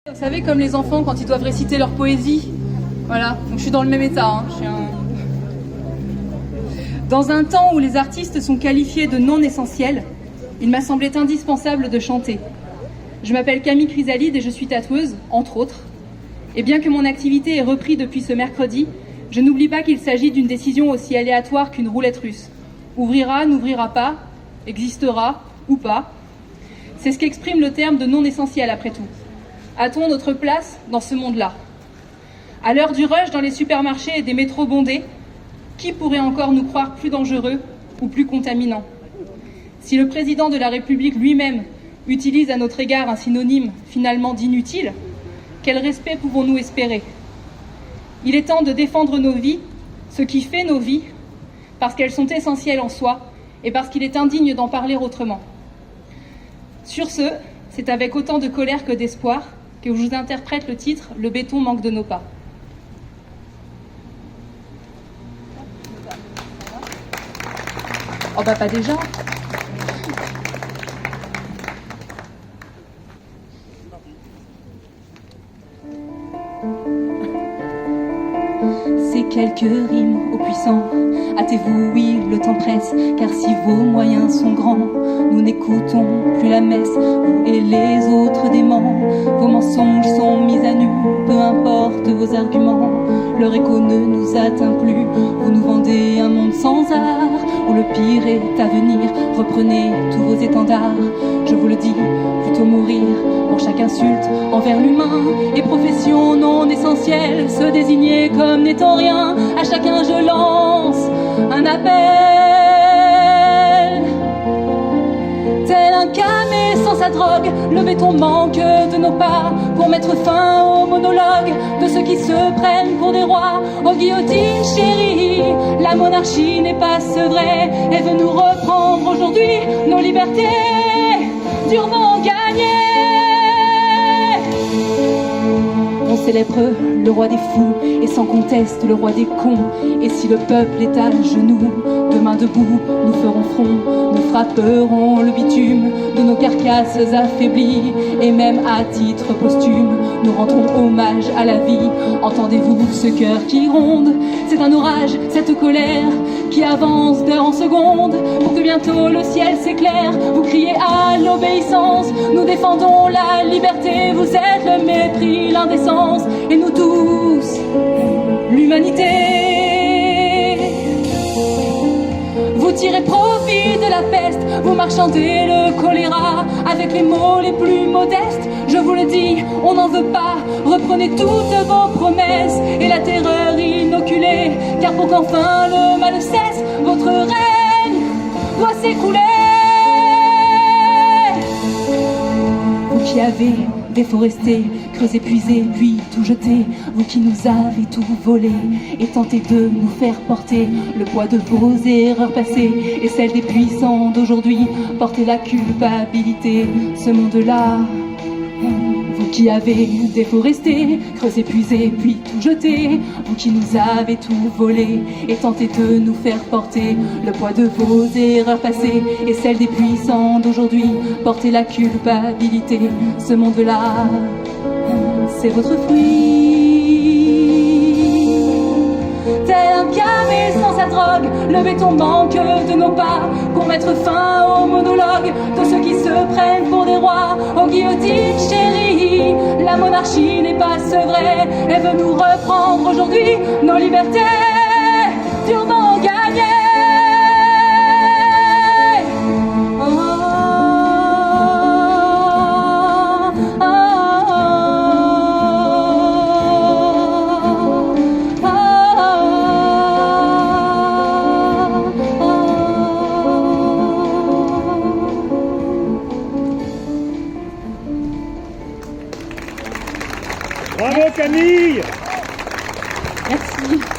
Vous savez, comme les enfants quand ils doivent réciter leur poésie. Voilà, donc je suis dans le même état. Dans un temps où les artistes sont qualifiés de non essentiels, il m'a semblé indispensable de chanter. Je m'appelle Camille Chrysalide et je suis tatoueuse, entre autres. Et bien que mon activité ait repris depuis ce mercredi, je n'oublie pas qu'il s'agit d'une décision aussi aléatoire qu'une roulette russe. Ouvrira, n'ouvrira pas, existera ou pas. C'est ce qu'exprime le terme de non essentiel après tout. A-t-on notre place dans ce monde-là? À l'heure du rush dans les supermarchés et des métros bondés, qui pourrait encore nous croire plus dangereux ou plus contaminants? Si le président de la République lui-même utilise à notre égard un synonyme finalement d'inutile, quel respect pouvons-nous espérer? Il est temps de défendre nos vies, ce qui fait nos vies, parce qu'elles sont essentielles en soi et parce qu'il est indigne d'en parler autrement. Sur ce, c'est avec autant de colère que d'espoir que je vous interprète le titre « Le béton manque de nos pas ». Oh bah pas déjà. Ces quelques rimes aux puissants, hâtez-vous, oui, le temps presse, car si vos moyens sont grands, nous n'écoutons plus la messe, vous et les autres déments, vos mensonges sont mis à nu, peu importe vos arguments, leur écho ne nous atteint plus, vous nous vendez un monde sans art, où le pire est à venir, reprenez tous vos étendards, je vous le dis, plutôt mourir pour chaque insulte envers l'humain, et profession non essentielle, se désigner comme n'étant rien, à chacun je lance un appel. Tel un camé sans sa drogue, le béton manque de nos pas, pour mettre fin au monologue de ceux qui se prennent pour des rois. Oh guillotine chérie, la monarchie n'est pas sevrée et veut nous reprendre aujourd'hui nos libertés durement gagnées. On célèbre le roi des fous et sans conteste le roi des cons. Et si le peuple est à genoux, demain debout, nous ferons front. Nous frapperons le bitume de nos carcasses affaiblies. Et même à titre posthume, nous rendrons hommage à la vie. Entendez-vous ce cœur qui ronde? C'est un orage, cette colère qui avance d'heure en seconde, pour que bientôt le ciel s'éclaire. Vous criez à l'obéissance, nous défendons la liberté. Vous êtes le mépris, l'indécence, et nous tous, l'humanité. Vous tirez profit de la peste, vous marchandez le choléra avec les mots les plus modestes. Je vous le dis, on n'en veut pas, reprenez toutes vos promesses et la terreur inoculée, car pour qu'enfin le mal cesse, votre règne doit s'écouler. Vous qui avez déforesté, creusé, puisé, puis tout jeté, vous qui nous avez tout volé et tenté de nous faire porter le poids de vos erreurs passées et celles des puissants d'aujourd'hui, portez la culpabilité, ce monde-là. Vous qui avez déforesté, creusé, puisé, puis tout jeté, vous qui nous avez tout volé et tenté de nous faire porter le poids de vos erreurs passées et celles des puissants d'aujourd'hui, portez la culpabilité, ce monde-là, c'est votre fruit. Tel un camé sans sa drogue, le béton manque de nos pas, pour mettre fin au monologue de ceux qui se prennent pour des rois. Oh guillotine chérie, la monarchie n'est pas sevrée et veut nous reprendre aujourd'hui nos libertés durement gagnées. Bravo Camille! Merci.